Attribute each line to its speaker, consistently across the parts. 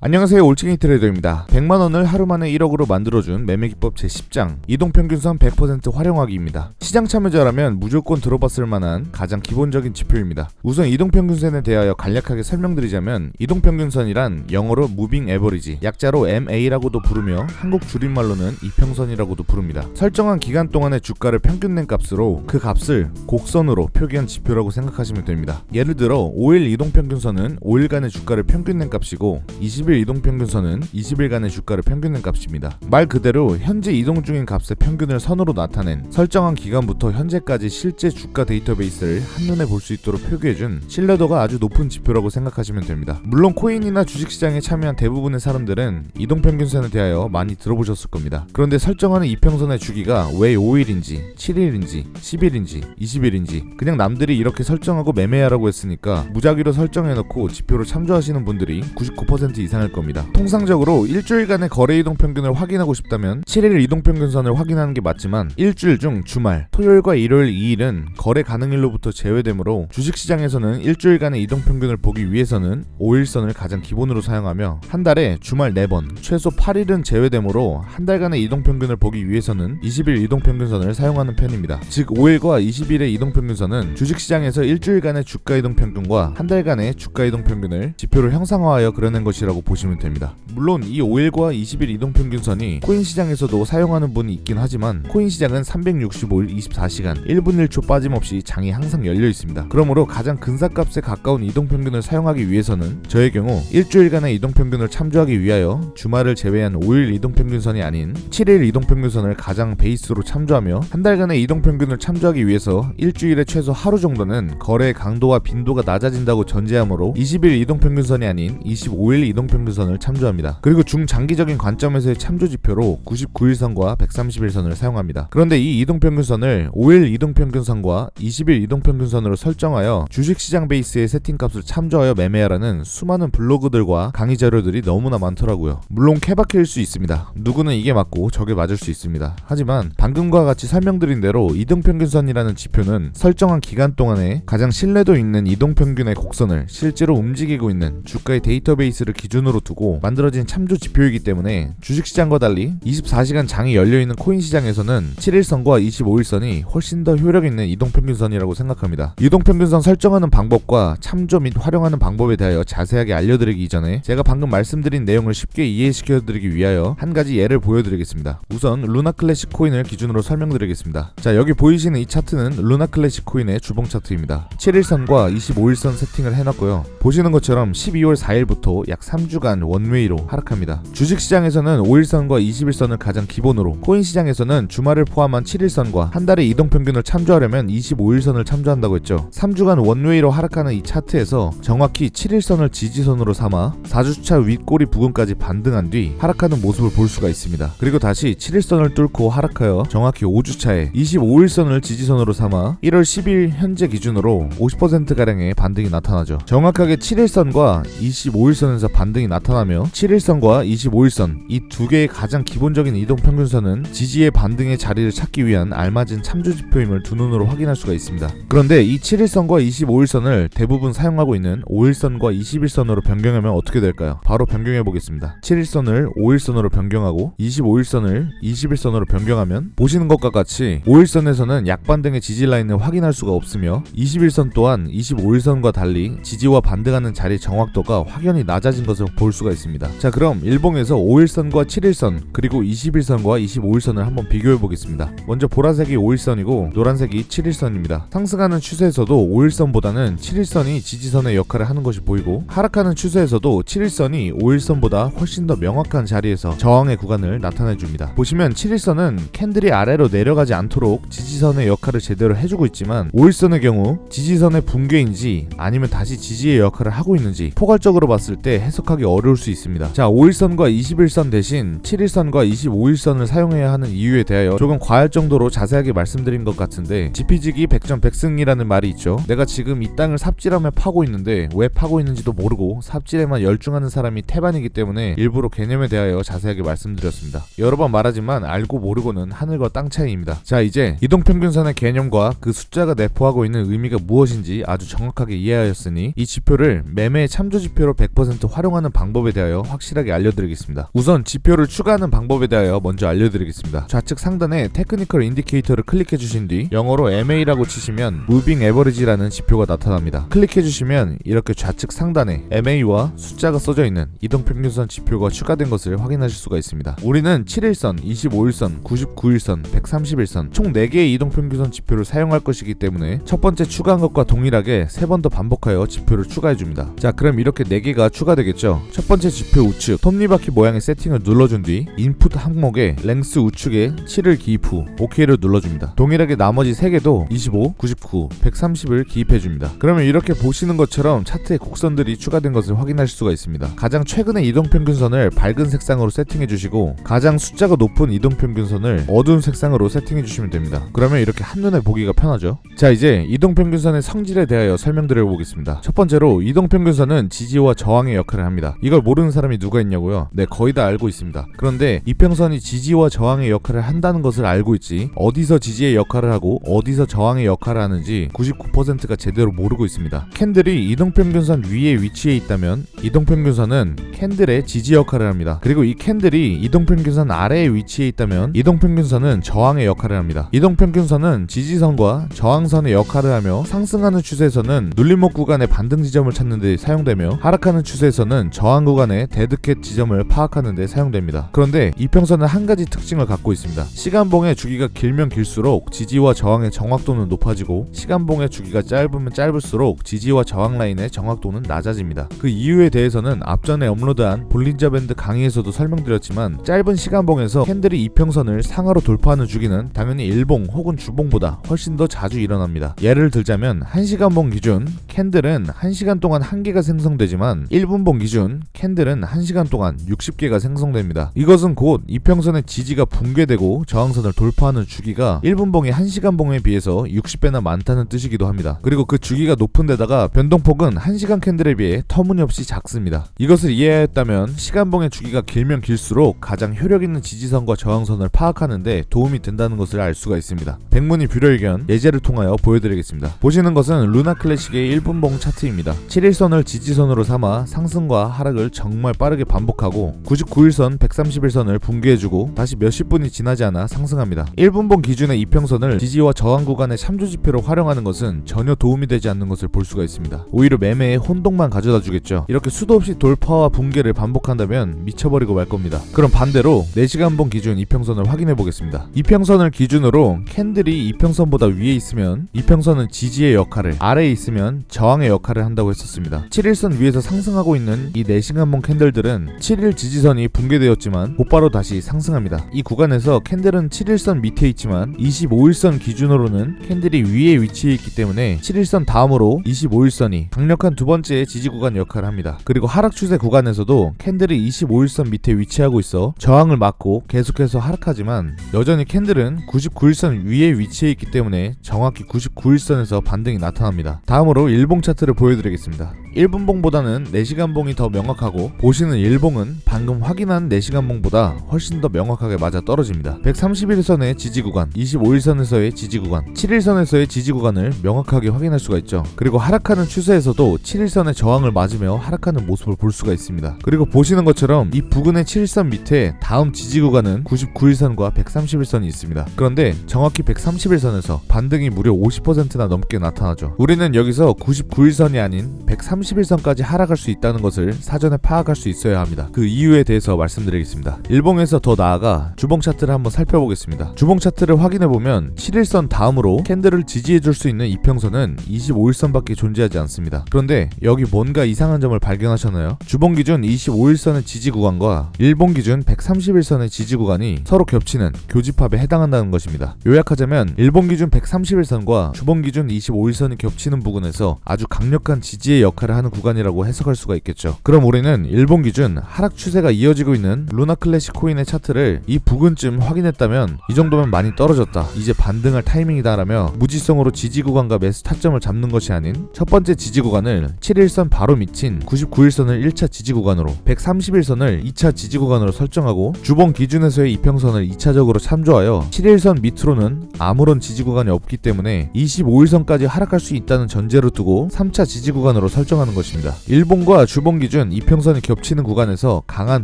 Speaker 1: 안녕하세요, 올챙이 트레이더입니다. 100만원을 하루만에 1억으로 만들어준 매매기법 제10장 이동평균선 100% 활용하기입니다. 시장 참여자라면 무조건 들어봤을 만한 가장 기본적인 지표입니다. 우선 이동평균선에 대하여 간략하게 설명드리자면, 이동평균선이란 영어로 Moving Average, 약자로 MA라고도 부르며 한국 줄임말로는 이평선이라고도 부릅니다. 설정한 기간 동안의 주가를 평균낸 값으로 그 값을 곡선으로 표기한 지표라고 생각하시면 됩니다. 예를 들어 5일 이동평균선은 5일간의 주가를 평균낸 값이고 20일 이동평균선은 20일간의 주가를 평균낸 값입니다. 말 그대로 현재 이동 중인 값의 평균을 선으로 나타낸, 설정한 기간부터 현재까지 실제 주가 데이터베이스를 한눈에 볼 수 있도록 표기해준 신뢰도가 아주 높은 지표라고 생각하시면 됩니다. 물론 코인이나 주식시장에 참여한 대부분의 사람들은 이동평균선에 대하여 많이 들어보셨을 겁니다. 그런데 설정하는 이평선의 주기가 왜 5일인지, 7일인지, 10일인지, 20일인지 그냥 남들이 이렇게 설정하고 매매하라고 했으니까 무작위로 설정해놓고 지표를 참조하시는 분들이 99% 이상일 겁니다. 통상적으로 일주일간의 거래 이동평균을 확인하고 싶다면 7일 이동평균선을 확인하는 게 맞지만, 일주일 중 주말, 토요일과 일요일 2일은 거래 가능일로부터 제외되므로 주식시장에서는 일주일간의 이동평균을 보기 위해서는 5일선을 가장 기본으로 사용하며, 한 달에 주말 4번, 최소 8일은 제외되므로 한 달간의 이동평균을 보기 위해서는 20일 이동평균선을 사용하는 편입니다. 즉 5일과 20일의 이동평균선은 주식시장에서 일주일간의 주가 이동평균과 한 달간의 주가 이동평균을 지표로 형상화하여 그려낸 것이라고 보시면 됩니다. 물론 이 5일과 20일 이동평균선이 코인 시장에서도 사용하는 분이 있긴 하지만, 코인 시장은 365일 24시간 1분 1초 빠짐없이 장이 항상 열려 있습니다. 그러므로 가장 근사값에 가까운 이동평균을 사용하기 위해서는 저의 경우 일주일간의 이동평균을 참조하기 위하여 주말을 제외한 5일 이동평균선이 아닌 7일 이동평균선을 가장 베이스로 참조하며, 한 달간의 이동평균을 참조하기 위해서 일주일에 최소 하루 정도는 거래의 강도와 빈도가 낮아진다고 전제하므로 20일 이동평균선이 아닌 25일 이동평균선을 참조합니다. 그리고 중장기적인 관점에서의 참조지표로 99일선과 130일선을 사용합니다. 그런데 이 이동평균선을 5일 이동평균선과 20일 이동평균선으로 설정하여 주식시장 베이스의 세팅값을 참조하여 매매하라는 수많은 블로그들과 강의 자료들이 너무나 많더라고요. 물론 케바케일 수 있습니다. 누구는 이게 맞고 저게 맞을 수 있습니다. 하지만 방금과 같이 설명드린 대로 이동평균선이라는 지표는 설정한 기간 동안에 가장 신뢰도 있는 이동평균의 곡선을 실제로 움직이고 있는 주가의 데이터베이스를 기준으로 두고 만들어진 참조 지표이기 때문에, 주식시장과 달리 24시간 장이 열려있는 코인 시장에서는 7일선과 25일선이 훨씬 더 효력있는 이동평균선이라고 생각합니다. 이동평균선 설정하는 방법과 참조 및 활용하는 방법에 대하여 자세하게 알려드리기 이전에 제가 방금 말씀드린 내용을 쉽게 이해시켜드리기 위하여 한 가지 예를 보여드리겠습니다. 우선 루나 클래식 코인을 기준으로 설명드리겠습니다. 자, 여기 보이시는 이 차트는 루나 클래식 코인의 주봉 차트입니다. 7일선과 25일선 세팅을 해놨고요. 보시는 것처럼 12월 4일부터 약 3주간 원웨이로 하락합니다. 주식시장에서는 5일선과 20일선을 가장 기본으로, 코인 시장에서는 주말을 포함한 7일선과 한 달의 이동평균을 참조하려면 25일선을 참조한다고 했죠. 3주간 원웨이로 하락하는 이 차트에서 정확히 7일선을 지지선으로 삼아 4주차 윗꼬리 부근까지 반등한 뒤 하락하는 모습을 볼 수가 있습니다. 그리고 다시 7일선을 뚫고 하락하여 정확히 5주차에 25일선을 지지선으로 삼아 1월 10일 현재 기준으로 50%가량의 반등이 나타나죠. 정확하게 7일선과 25일선에서 반등이 나타나며, 7일선과 25일선 이 두 개의 가장 기본적인 이동평균선은 지지의 반등의 자리를 찾기 위한 알맞은 참조지표임을 두 눈으로 확인할 수가 있습니다. 그런데 이 7일선과 25일선을 대부분 사용하고 있는 5일선과 21선으로 변경하면 어떻게 될까요? 바로 변경해 보겠습니다. 7일선을 5일선으로 변경하고 25일선을 21선으로 변경하면, 보시는 것과 같이 5일선에서는 약반등의 지지 라인을 확인할 수가 없으며, 21선 또한 25일선과 달리 지지와 반등하는 자리 정확도가 확연히 낮아진 것을 볼 수가 있습니다. 자, 그럼 일봉에서 5일선과 7일선 그리고 21선과 25일선을 한번 비교해 보겠습니다. 먼저 보라색이 5일선이고 노란색이 7일선입니다. 상승하는 추세에서도 5일선보다는 7일선이 지지선의 역할을 하는 것이 보이고, 하락하는 추세에서도 7일선이 5일선보다 훨씬 더 명확한 자리에서 저항의 구간을 나타내줍니다. 보시면 7일선은 캔들이 아래로 내려가지 않도록 지지선의 역할을 제대로 해주고 있지만, 5일선의 경우 지지선의 붕괴인지 아니면 다시 지지의 역할을 하고 있는지 포괄적으로 봤을 때 해석하기 어려울 수 있습니다. 자, 5일선과 21선 대신 7일선과 25일선을 사용해야 하는 이유에 대하여 조금 과할 정도로 자세하게 말씀드린 것 같은데, 지피지기 백전백승이라는 말이 있죠. 내가 지금 이 땅을 삽질하며 파고 있는데 왜 파고 있는지도 모르고 삽질에만 열중하는 사람이 태반이기 때문에 일부러 개념에 대하여 자세하게 말씀드렸습니다. 여러 번 말하지만 알고 모르고는 하늘과 땅 차이입니다. 자, 이제 이동평균선의 개념과 그 숫자가 내포하고 있는 의미가 무엇인지 아주 정확하게 이해하였으니, 이 지표를 매매의 참조지표로 100% 활용하는 방법에 대하여 확실하게 알려드리겠습니다. 우선 지표를 추가하는 방법에 대하여 먼저 알려드리겠습니다. 좌측 상단에 테크니컬 인디케이터를 클릭해 주신 뒤 영어로 MA라고 치시면 무빙 에버리지라는 지표가 나타납니다. 클릭해 주시면 이렇게 좌측 상단에 MA와 숫자가 써져 있는 이동평균선 지표가 추가된 것을 확인하실 수가 있습니다. 우리는 7일선, 25일선, 99일선, 131선 총 4개의 이동평균선 지표를 사용할 것이기 때문에 첫 번째 추가한 것과 동일하게 3번 더 반복하여 지표를 추가해줍니다. 자, 그럼 이렇게 4개가 추가되겠죠. 첫 번째 지표 우측 톱니바퀴 모양의 세팅을 눌러준 뒤 인풋 항목에 랭스 우측에 7을 기입 후 OK를 눌러줍니다. 동일하게 나머지 3개도 25, 99, 130을 기입해줍니다. 그러면 이렇게 보시는 것처럼 차트에 곡선들이 추가된 것을 확인하실 수가 있습니다. 가장 최근의 이동평균선을 밝은 색상으로 세팅해주시고 가장 숫자가 높은 이동평균선을 어두운 색상으로 세팅해주시면 됩니다. 그러면 이렇게 한눈에 보기가 편하죠. 자, 이제 이동평균선의 성질에 대하여 설명드려보겠습니다. 첫 번째로 이동평균선은 지지와 저항의 역할을 합니다. 이걸 모르는 사람이 누가 있냐고요? 네, 거의 다 알고 있습니다. 그런데 이평선이 지지와 저항의 역할을 한다는 것을 알고 있지 어디서 지지의 역할을 하고 어디서 저항의 역할을 하는지 99%가 제대로 모르고 있습니다. 캔들이 이동평균선 위에 위치해 있다면 이동평균선은 캔들의 지지 역할을 합니다. 그리고 이 캔들이 이동평균선 아래에 위치해 있다면 이동평균선은 저항의 역할을 합니다. 이동평균선은 지지선과 저항선의 역할을 하며 상승하는 추세에서는 눌림목 구간의 반등 지점을 찾는 데 사용되며 하락하는 추세에서는 저항 구간의 데드캣 지점을 파악하는 데 사용됩니다. 그런데 이평선은 한 가지 특징을 갖고 있습니다. 시간봉의 주기가 길면 길수록 지지와 저항의 정확도는 높아지고 시간봉의 주기가 짧으면 짧을수록 지지와 저항 라인의 정확도는 낮아집니다. 그 이유에 대해서는 앞전에 업로드한 볼린저 밴드 강의에서도 설명드렸지만 짧은 시간봉에서 캔들이 이평선을 상하로 돌파하는 주기는 당연히 일봉 혹은 주봉보다 훨씬 더 자주 일어납니다. 예를 들자면 1시간봉 기준 캔들은 1시간 동안 1개가 생성되지만 1분봉 기준 캔들은 1시간 동안 60개가 생성됩니다. 이것은 곧 이평선의 지지가 붕괴되고 저항선을 돌파하는 주기가 1분봉이 1시간봉에 비해서 60배나 많다는 뜻이기도 합니다. 그리고 그 주기가 높은 데다가 변동폭은 1시간 캔들에 비해 터무니없이 작습니다. 이것을 이해했다면 시간봉의 주기가 길면 길수록 가장 효력 있는 지지선과 저항선을 파악하는데 도움이 된다는 것을 알 수가 있습니다. 백문이 불여일견 예제를 통하여 보여드리겠습니다. 보시는 것은 루나 클래식의 1분봉 차트입니다. 7일선을 지지선으로 삼아 상승과 하락을 정말 빠르게 반복하고 99일선, 131선을 붕괴해주고 다시 몇십 분이 지나지 않아 상승합니다. 1분봉 기준의 이평선을 지지와 저항 구간의 참조지표로 활용하는 것은 전혀 도움이 되지 않는 것을 볼 수가 있습니다. 오히려 매매에 혼동만 가져다 주겠죠. 이렇게 수도 없이 돌파와 붕괴를 반복한다면 미쳐버리고 말 겁니다. 그럼 반대로 4시간봉 기준 이평선을 확인해 보겠습니다. 이평선을 기준으로 캔들이 이평선보다 위에 있으면 이평선은 지지의 역할을, 아래에 있으면 저항의 역할을 한다고 했었습니다. 7일선 위에서 상승하고 있는 이 4시간봉 캔들들은 7일 지지선이 붕괴되었지만 곧바로 다시 상승합니다. 이 구간에서 캔들은 7일선 밑에 있지만 25일선 기준으로는 캔들이 위에 위치해 있기 때문에 7일선 다음으로 25일선이 강력한 두 번째 지지 구간 역할을 합니다. 그리고 하락 추세 구간에서도 캔들이 25일선 밑에 위치하고 있어 저항을 막고 계속해서 하락하지만 여전히 캔들은 99일선 위에 위치해 있기 때문에 정확히 99일선에서 반등이 나타납니다. 다음으로 일봉 차트를 보여드리겠습니다. 1분봉보다는 4시간봉이 더 명확하고 보시는 일봉은 방금 확인한 4시간봉보다 훨씬 더 명확하게 맞아 떨어집니다. 131선의 지지 구간, 25일선에서의 지지 구간, 7일선에서의 지지 구간을 명확하게 확인할 수가 있죠. 그리고 하락하는 추세에서도 7일선의 저항을 맞으며 하락하는 모습을 볼 수가 있습니다. 그리고 보시는 것처럼 이 부근의 7일선 밑에 다음 지지 구간은 99일선과 131선이 있습니다. 그런데 정확히 131선에서 반등이 무려 50%나 넘게 나타나죠. 우리는 여기서 99일선이 아닌 131선까지 하락할 수 있다는 것을 사전에 파악할 수 있어야 합니다. 그 이유에 대해서 말씀드리겠습니다. 일봉에서 더 나아가 주봉 차트를 한번 살펴보겠습니다. 주봉 차트를 확인해보면 7일선 다음으로 캔들을 지지해줄 수 있는 이평선은 25일선밖에 존재하지 않습니다. 그런데 여기 뭔가 이상한 점을 발견하셨나요? 주봉 기준 25일선의 지지 구간과 일봉 기준 131선의 지지 구간이 서로 겹치는 교집합에 해당한다는 것입니다. 요약하자면 일봉 기준 131선과 주봉 기준 25일선이 겹치는 부근에서 아주 강력한 지지의 역할을 하는 구간이라고 해석할 수가 있겠죠. 그럼 우리는 일본 기준 하락 추세가 이어지고 있는 루나 클래식 코인의 차트를 이 부근쯤 확인했다면 이 정도면 많이 떨어졌다, 이제 반등할 타이밍이다 라며 무지성으로 지지 구간과 매수 타점을 잡는 것이 아닌 첫 번째 지지 구간을 7일선 바로 밑인 99일선을 1차 지지 구간으로 131선을 2차 지지 구간으로 설정하고 주봉 기준에서의 이평선을 2차적으로 참조하여 7일선 밑으로는 아무런 지지 구간이 없기 때문에 25일선까지 하락할 수 있다는 전제로 두고 3차 지지 구간으로 설정을 설정하는 것입니다. 일봉과 주봉 기준 이평선이 겹치는 구간에서 강한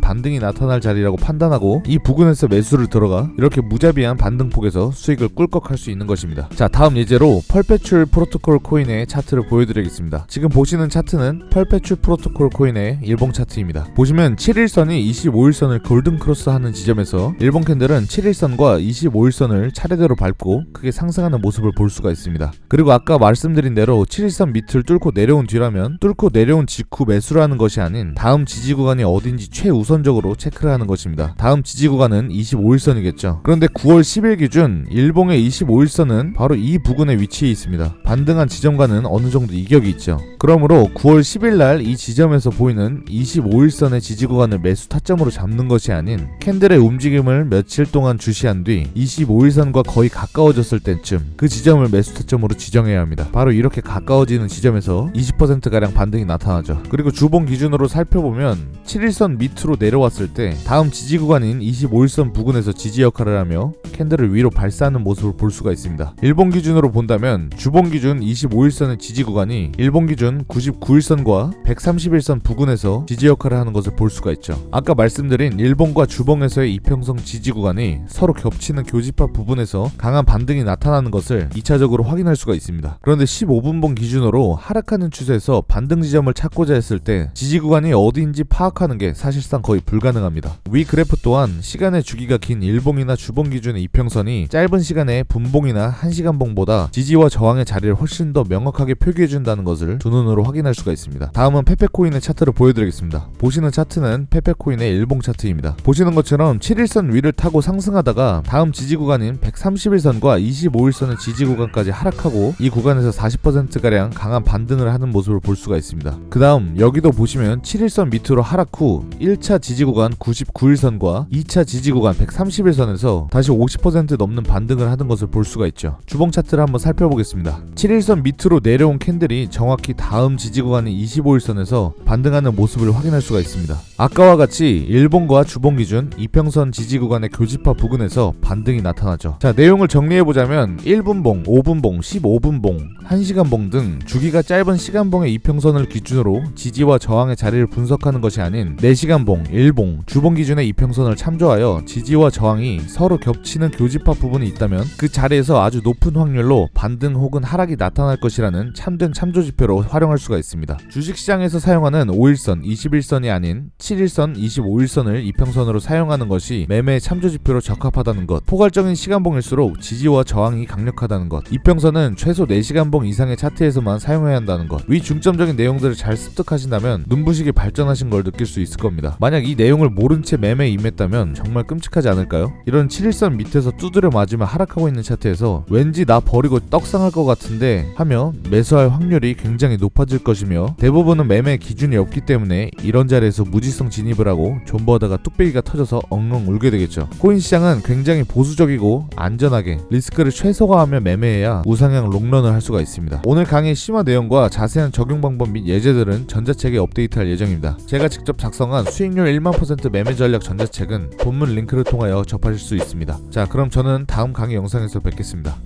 Speaker 1: 반등이 나타날 자리라고 판단하고 이 부근에서 매수를 들어가 이렇게 무자비한 반등폭에서 수익을 꿀꺽할 수 있는 것입니다. 자, 다음 예제로 펄페츄얼 프로토콜 코인의 차트를 보여드리겠습니다. 지금 보시는 차트는 펄페츄얼 프로토콜 코인의 일봉 차트입니다. 보시면 7일선이 25일선을 골든 크로스하는 지점에서 일봉 캔들은 7일선과 25일선을 차례대로 밟고 크게 상승하는 모습을 볼 수가 있습니다. 그리고 아까 말씀드린 대로 7일선 밑을 뚫고 내려온 뒤라면 뚫고 내려온 직후 매수를 하는 것이 아닌 다음 지지 구간이 어딘지 최우선적으로 체크를 하는 것입니다. 다음 지지 구간은 25일선이겠죠. 그런데 9월 10일 기준 일봉의 25일선은 바로 이 부근에 위치해 있습니다. 반등한 지점과는 어느 정도 이격이 있죠. 그러므로 9월 10일 날 이 지점에서 보이는 25일선의 지지 구간을 매수 타점으로 잡는 것이 아닌 캔들의 움직임을 며칠 동안 주시한 뒤 25일선과 거의 가까워졌을 때쯤 그 지점을 매수 타점으로 지정해야 합니다. 바로 이렇게 가까워지는 지점에서 20%가량 반등이 나타나죠. 그리고 주봉 기준으로 살펴보면 7일선 밑으로 내려왔을 때 다음 지지 구간인 25일선 부근에서 지지 역할을 하며 캔들을 위로 발사하는 모습을 볼 수가 있습니다. 일봉 기준으로 본다면 주봉 기준 25일선의 지지 구간이 일봉 기준 99일선과 130일선 부근에서 지지 역할을 하는 것을 볼 수가 있죠. 아까 말씀드린 일봉과 주봉에서의 이평선 지지 구간이 서로 겹치는 교집합 부분에서 강한 반등이 나타나는 것을 2차적으로 확인할 수가 있습니다. 그런데 15분봉 기준으로 하락하는 추세에서 반등 지점을 찾고자 했을 때 지지 구간이 어디인지 파악하는 게 사실상 거의 불가능합니다. 위 그래프 또한 시간의 주기가 긴 일봉이나 주봉 기준의 이평선이 짧은 시간의 분봉이나 1시간봉보다 지지와 저항의 자리를 훨씬 더 명확하게 표기해준다는 것을 두 눈으로 확인할 수가 있습니다. 다음은 페페코인의 차트를 보여드리겠습니다. 보시는 차트는 페페코인의 일봉 차트입니다. 보시는 것처럼 7일선 위를 타고 상승하다가 다음 지지 구간인 130일선과 25일선의 지지 구간까지 하락하고 이 구간에서 40%가량 강한 반등을 하는 모습을 볼 수가 있습니다. 그 다음 여기도 보시면 7일선 밑으로 하락 후 1차 지지 구간 99일선과 2차 지지 구간 130일선에서 다시 50% 넘는 반등을 하는 것을 볼 수가 있죠. 주봉 차트를 한번 살펴보겠습니다. 7일선 밑으로 내려온 캔들이 정확히 다음 지지 구간인 25일선에서 반등하는 모습을 확인할 수가 있습니다. 아까와 같이 일봉과 주봉 기준 이평선 지지 구간의 교집합 부근에서 반등이 나타나죠. 자, 내용을 정리해보자면 1분봉, 5분봉, 15분봉, 1시간봉 등 주기가 짧은 시간봉의 이평선을 기준으로 지지와 저항의 자리를 분석하는 것이 아닌 4시간봉, 일봉, 주봉 기준의 이평선을 참조하여 지지와 저항이 서로 겹치는 교집합 부분이 있다면 그 자리에서 아주 높은 확률로 반등 혹은 하락이 나타날 것이라는 참된 참조지표로 활용할 수가 있습니다. 주식시장에서 사용하는 5일선, 21선이 아닌 7일선, 25일선을 이평선으로 사용하는 것이 매매의 참조지표로 적합하다는 것, 포괄적인 시간봉일수록 지지와 저항이 강력하다는 것, 이평선은 최소 4시간봉 이상의 차트에서만 사용해야 한다는 것, 위 중점적인 내용들을 잘 습득하신다면 눈부시게 발전하신 걸 느낄 수 있을 겁니다. 만약 이 내용을 모른 채 매매에 임했다면 정말 끔찍하지 않을까요? 이런 7일선 밑에서 두드려 맞으며 하락하고 있는 차트에서 왠지 나 버리고 떡상할 것 같은데 하며 매수할 확률이 굉장히 높아질 것이며 대부분은 매매 기준이 없기 때문에 이런 자리에서 무지성 진입을 하고 존버하다가 뚝배기가 터져서 엉엉 울게 되겠죠. 코인 시장은 굉장히 보수적이고 안전하게 리스크를 최소화하며 매매해야 우상향 롱런을 할 수가 있습니다. 오늘 강의 심화 내용과 자세한 적용 방법 및 예제들은 전자책에 업데이트할 예정입니다. 제가 직접 작성한 수익률 10000% 매매 전략 전자책은 본문 링크를 통하여 접하실 수 있습니다. 자, 그럼 저는 다음 강의 영상에서 뵙겠습니다.